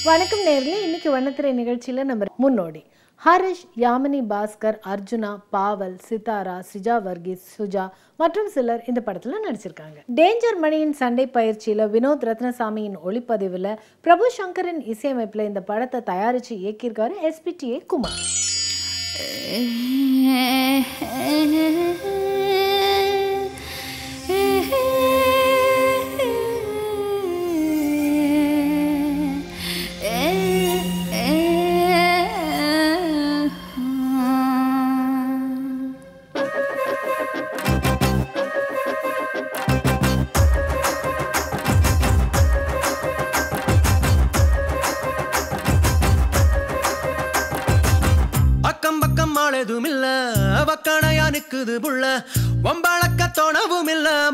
வணக்கம் நேயர்களே, இன்னைக்கு வண்ணத்திரை நிகழ்ச்சியில நம்ம முன்னோடி ஹரிஷ், யாமினி பாஸ்கர், அர்ஜுனா, பாவல், சித்தாரா, சிஜா வர்கீஸ், சுஜா மற்றும் சிலர் இந்த படத்துல நடிச்சிருக்காங்க. டேஞ்சர் மணியின் சண்டை பயிற்சியில வினோத் ரத்னசாமியின் ஒளிப்பதிவுல பிரபு சங்கரின் இசையமைப்புல இந்த படத்தை தயாரிச்சு இயக்கியிருக்காரு SPTA குமார்.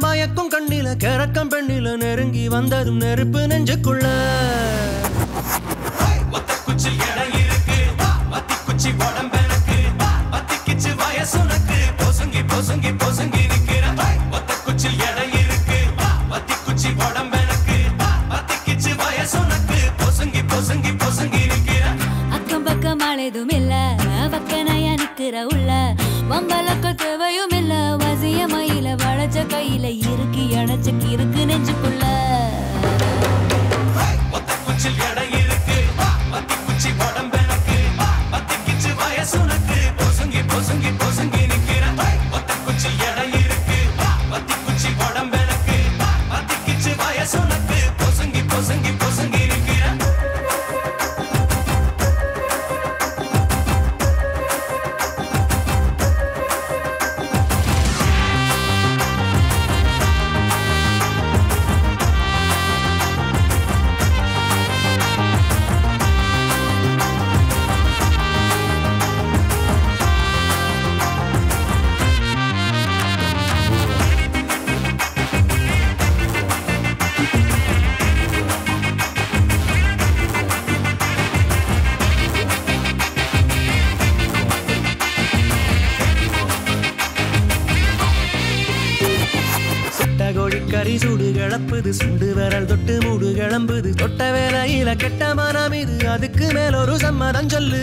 மயக்கும் கண்ணில கரக்கம் பெண்ணில நெருங்கி வந்ததும் நெருப்பு நெஞ்சுக்குள்ள குச்சி இடம் இருக்கு மத்தி குச்சி உடம்பெனக்கு மத்தி கிச்சு வயசுனக்கு பொசுங்கி பொசுங்கி பொசுங்கி நிக்கிற ஒத்த குச்சி இடம் இருக்கு மத்தி குச்சி உடம்பெனக்கு மத்தி கிச்சு வயசுனக்கு பொசுங்கி பொசுங்கி பொசுங்கி நிக்கிற அக்கம் பக்கம் ஆளதும் இல்ல வக்கனையா நிக்கிற உள்ள வம்பலக்க தேவையும் இல்ல வசிய மயில வளைச்ச கையில இருக்கு அணைச்சக்கு இருக்கு நெஞ்சுக்குள்ள ஒத்த குச்சில் இடம் இருக்கு மத்தி குச்சி உடம்பெனக்கு மத்தி கிச்சு வயசுனக்கு பொசுங்கி பொசுங்கி பொசுங்கி நிக்கிற ஒத்த குச்சில் இடம் இருக்கு மத்தி குச்சி உடம்பெனக்கு மத்தி கிச்சு வயசுனக்கு பொசுங்கி பொசுங்கி பொசுங்கி நிக்கிற சுடு கிளப்புது சுண்டு விரல் தொட்டு மூடு கிளம்புது தொட்ட வேலையில கெட்ட மனம் இது அதுக்கு மேல ஒரு சம்மதம் சொல்லு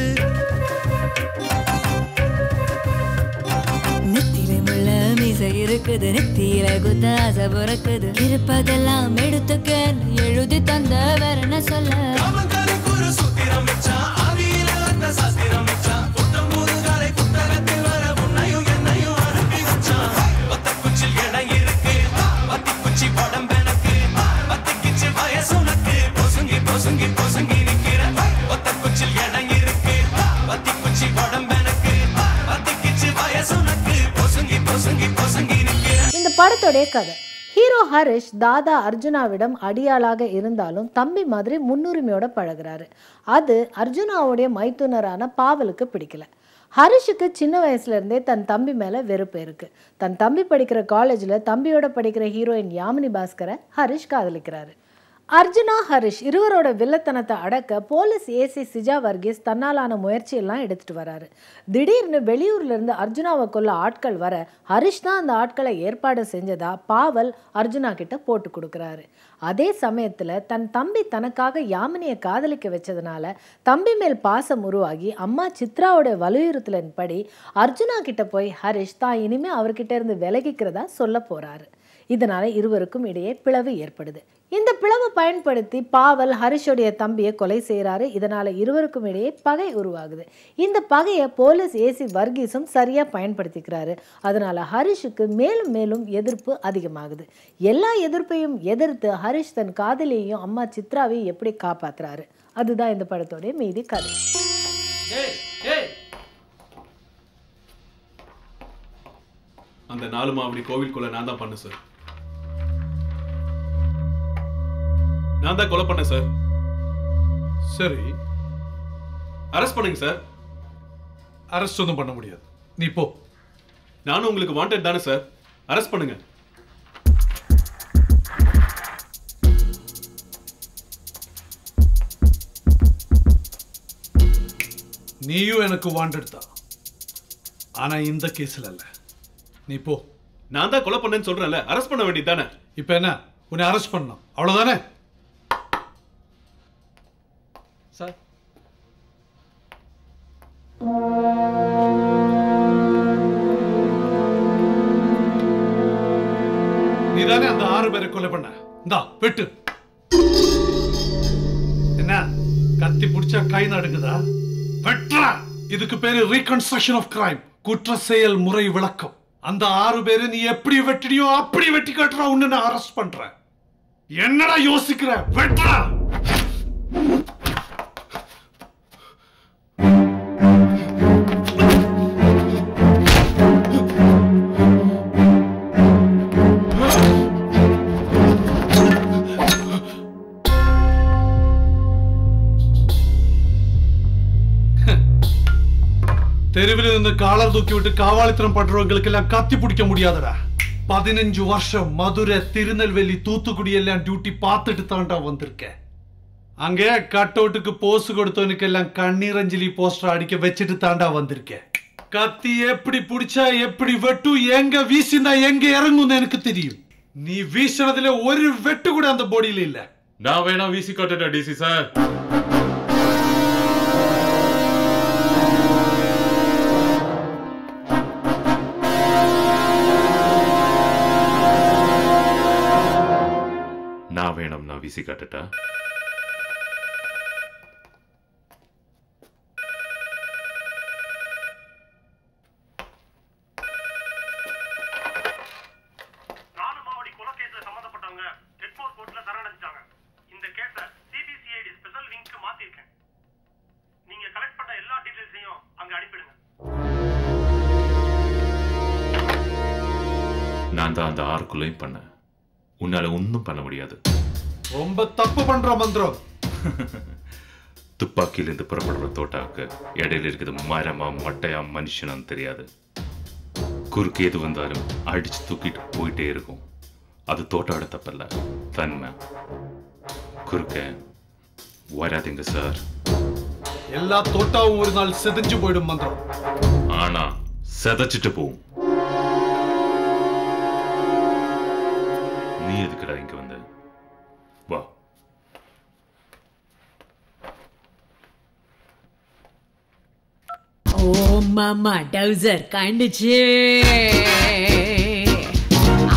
நெத்தில முள்ள மீசை இருக்குது நெத்தியில குத்த ஆசை பிறக்குது இருப்பதெல்லாம் எடுத்துக்க எழுதி தந்த வேற என்ன சொல்ல இந்த படத்தோடைய கதை ஹீரோ ஹரிஷ் தாதா அர்ஜுனாவிடம் அடியாளாக இருந்தாலும் தம்பி மாதிரி முன்னுரிமையோட பழகுறாரு. அது அர்ஜுனாவுடைய மைத்துனரான பாவலுக்கு பிடிக்கல. ஹரிஷுக்கு சின்ன வயசுல இருந்தே தன் தம்பி மேல வெறுப்பு இருக்கு. தன் தம்பி படிக்கிற காலேஜ்ல தம்பியோட படிக்கிற ஹீரோயின் யாமினி பாஸ்கரை ஹரிஷ் காதலிக்கிறாரு. அர்ஜுனா, ஹரிஷ் இருவரோட வில்லத்தனத்தை அடக்க போலீஸ் ஏசி சிஜா வர்கீஸ் தன்னாலான முயற்சியெல்லாம் எடுத்துட்டு வராரு. திடீர்னு வெளியூர்ல இருந்து அர்ஜுனாவை கொல்ல ஆட்கள் வர ஹரிஷ் தான் அந்த ஆட்களை ஏற்பாடு செஞ்சதா பாவல் அர்ஜுனா கிட்ட போட்டு கொடுக்குறாரு. அதே சமயத்துல தன் தம்பி தனக்காக யாமினியை காதலிக்க வச்சதுனால தம்பி மேல் பாசம் உருவாகி அம்மா சித்ராவோட வலியுறுத்தலின்படி அர்ஜுனா கிட்ட போய் ஹரிஷ் தான் இனிமே அவர்கிட்ட இருந்து விலகிக்கிறதா சொல்ல போறாரு. இதனால இருவருக்கும் இடையே பிளவு ஏற்படுது. இந்த பிளவை பயன்படுத்தி பாவல் ஹரிஷோடைய தம்பியை கொலை செய்யறாரு. இதனால இருவருக்கும் இடையே பகை உருவாகுது. இந்த பகையை போலீஸ் ஏசி வர்கீஸும் சரியா பயன்படுத்திக்கிறாரு. அதனால ஹரிஷுக்கு மேலும் மேலும் எதிர்ப்பு அதிகமாகுது. எல்லா எதிர்ப்பையும் எதிர்த்து ஹரிஷ் தன் காதலியையும் அம்மா சித்ராவையும் எப்படி காப்பாத்துறாரு, அதுதான் இந்த படத்தோடைய மீதி கதை. அந்த 4 மாவடி கோவிலுக்குள்ள நான் தான் பண்ணேன் சார். நான் தான் கொலை பண்ணேன் சார். சரி, அரெஸ்ட் பண்ணுங்க சார். அரெஸ்ட் ஒன்றும் பண்ண முடியாது, நீ போ. நானும் உங்களுக்கு வாண்டட் தானே சார், அரெஸ்ட் பண்ணுங்க. நீயும் எனக்கு வாண்டட் தான், ஆனா இந்த கேஸ்ல இல்ல. நீ போ. நான் தான் கொலை பண்ணேன்னு சொல்றேன்ல, அரெஸ்ட் பண்ண வேண்டியது தானே. இப்போ என்ன, உன்னை அரெஸ்ட் பண்ணணும் அவ்வளவுதானே? சார் நீதானே அந்த 6 பேரை கொலை பண்ண? இந்தா வெட்டு. என்ன கத்தி பிடிச்சா கை நடுங்குதா? வெட்றா. இதுக்கு பேரு ரீகன்ஸ்ட்ரக்ஷன் ஆஃப் கிரைம், குற்ற செயல் முறை விளக்கம். அந்த 6 பேரை நீ எப்படி வெட்டினியோ அப்படி வெட்டி காட்டுறா. உன்னை நான் அரெஸ்ட் பண்றேன். என்னடா யோசிக்கிற? வெட்றா. தெருவில் இருந்து காலர் தூக்கி விட்டு காவாலித்தனம் பண்றவங்களுக்கு எல்லாம் கத்தி பிடிக்க முடியாதடா. 15 வருஷம் மதுரை, திருநெல்வேலி, தூத்துக்குடி எல்லாம் டியூட்டி பார்த்துட்டு தாண்டா வந்திருக்கேன். அங்கே கட் அவுட்டுக்கு போஸ் கொடுத்தவனுக்கு எல்லாம் கண்ணீரஞ்சலி போஸ்டர் அடிக்க வச்சுட்டு தாண்டா வந்திருக்கேன். கத்தி எப்படி பிடிச்சா எப்படி வெட்டும், எங்க வீசினா எங்க இறங்கும்னு எனக்கு தெரியும். நீ வீசினதுல ஒரு வெட்டு கூட அந்த பாடியில இல்ல. நான் வேணா வீசி காட்டுட்டா டிசி சார். நான் வேணும் நான் வீசி காட்டுட்டா? நான் தான் அந்த 6 கொலையும் பண்ணேன். உன்னால ஒன்னும் பண்ண முடியாது. ரொம்ப தப்பு பண்ற மந்திரம். துப்பாக்கியிலிருந்து புறப்படுற தோட்டாவுக்கு இடையில இருக்குது மரமா மட்டையா மனுஷனான்னு தெரியாது. குறுக்கு எது வந்தாலும் அடிச்சு தூக்கிட்டு போயிட்டே இருக்கும். அது தோட்டோட தப்பல்ல, தன்மை. குறுக்க வராதிங்க சார். எல்லா தோட்டாவும் ஒரு நாள் செதஞ்சு போயிடும் மந்திரம். ஆனா செதச்சிட்டு போகும். நீ எதுக்குடா இங்க வந்த? வா. ஓ மாமா டவுசர் கண்டுச்சு,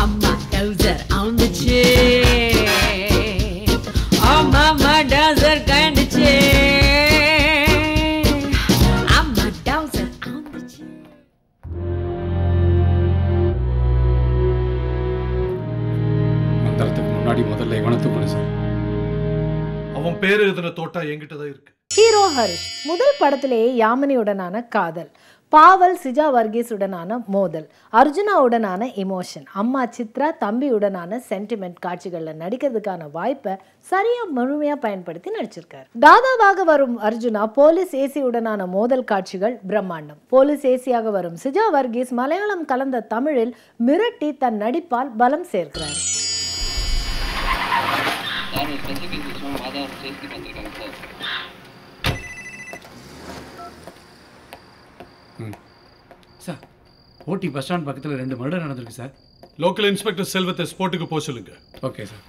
அம்மா டவுசர் ஆந்துச்சு. ஓ மாமா டவுசர் கண்டுச்சு, அம்மா டவுசர் ஆந்துச்சு. மந்திரத்துக்கு முன்னாடி முதல்ல இவனை தூக்கணும் சார். அவன் பேரு எழுதின தோட்டா என்கிட்டதான் இருக்கு. ஹீரோ ஹரிஷ் முதல் படத்திலேயே யாமினியுடனான காதல், பாவல் சிஜா வர்கீஸுடனான மோதல், அர்ஜுனாவுடனான இமோஷன், அம்மா சித்ரா தம்பியுடனான சென்டிமெண்ட் காட்சிகள்ல நடிக்கிறதுக்கான வாய்ப்பை சரியா முழுமையா பயன்படுத்தி நடிச்சிருக்காரு. தாதாவாக வரும் அர்ஜுனா போலீஸ் ஏசியுடனான மோதல் காட்சிகள் பிரம்மாண்டம். போலீஸ் ஏசியாக வரும் சிஜா வர்கீஸ் மலையாளம் கலந்த தமிழில் மிரட்டி தன் நடிப்பால் பலம் சேர்க்கிறார். சார் ஓட்டி பஸ் ஸ்டாண்ட் பக்கத்தில் 2 மர்டர் நடந்திருக்கு சார். லோக்கல் இன்ஸ்பெக்டர் செல்வத்தை ஸ்போர்ட்டுக்கு போக சொல்லுங்க. Okay sir.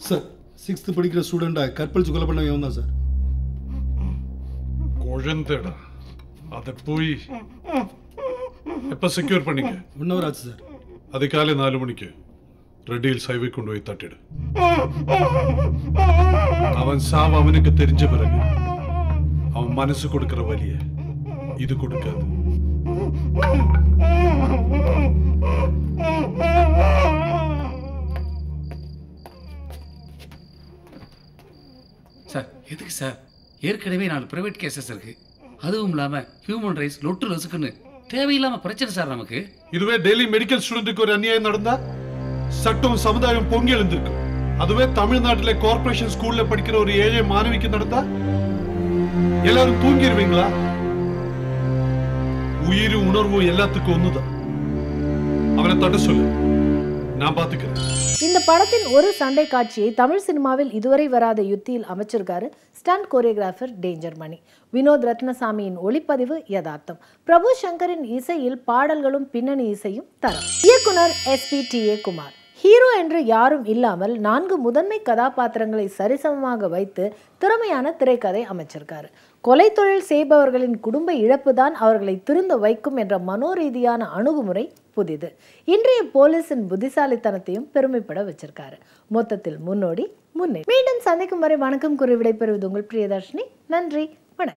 சார் 6th படிக்கிற ஸ்டூடெண்டா கற்பழிச்சு கொலை பண்ணவன் தான் சார். குழந்தைடா, அதை போய் எப்ப செக்யூர் பண்ணீங்க? 1 hour ஆச்சு சார். அது காலை 4 மணிக்கு ரெட் ஹில்ஸ் ஹைவே கொண்டு போய் தட்டிடு. அவன் சாவு அவனுக்கு தெரிஞ்ச பிறகு அவன் மனசு கொடுக்கிற வலிய இது கொடுக்காது. சார் எதுக்கு சார்? ஏற்கனவே 4 பிரைவேட் கேசஸ் இருக்கு. அதுவும் இல்லாம ஹியூமன் ரைட்ஸ் லொட்டு லொசுக்குன்னு தேவையில்லாம பிரச்சனை சார் நமக்கு. இதுவே டெய்லி மெடிக்கல் ஸ்டூடெண்ட்டுக்கு ஒரு அநியாயம் நடந்தா சட்டம் சமுதாயம் பொங்கி எழுந்திருக்கும். அதுவே தமிழ்நாட்டில் கார்பரேஷன் ஸ்கூல்ல படிக்கிற ஒரு ஏழை மாணவிக்கு நடந்தா எல்லாரும் தூங்கிடுவீங்களா? உயிர் உணர்வு எல்லாத்துக்கும் ஒண்ணுதான். அவனை தட்ட சொல்லு, நான் பாத்துக்கிறேன். இந்த படத்தின் ஒரு சண்டை காட்சியை தமிழ் சினிமாவில் இதுவரை வராத யுத்தியில் அமைச்சிருக்காரு ஸ்டண்ட் கோரியோகிராஃபர் டேஞ்சர் மணி. வினோத் ரத்னசாமியின் ஒளிப்பதிவு யதார்த்தம். பிரபு சங்கரின் இசையில் பாடல்களும் பின்னணி இசையும் தரம். இயக்குனர் SP TA குமார். ஹீரோ என்று யாரும் இல்லாமல் 4 முதன்மை கதாபாத்திரங்களை சரிசமமாக வைத்து திறமையான திரைக்கதை அமைச்சிருக்காரு. கொலை தொழில் செய்பவர்களின் குடும்ப இழப்பு தான் அவர்களை திருந்த வைக்கும் என்ற மனோரீதியான அணுகுமுறை புதிது. இன்றைய போலீஸின் புத்திசாலித்தனத்தையும் பெருமைப்பட வச்சிருக்காரு. மொத்தத்தில் முன்னோடி முன்னே. மீண்டும் சந்திக்கும் வரை வணக்கம் கூறி விடைபெறுவது உங்கள் பிரியதர்ஷினி. நன்றி.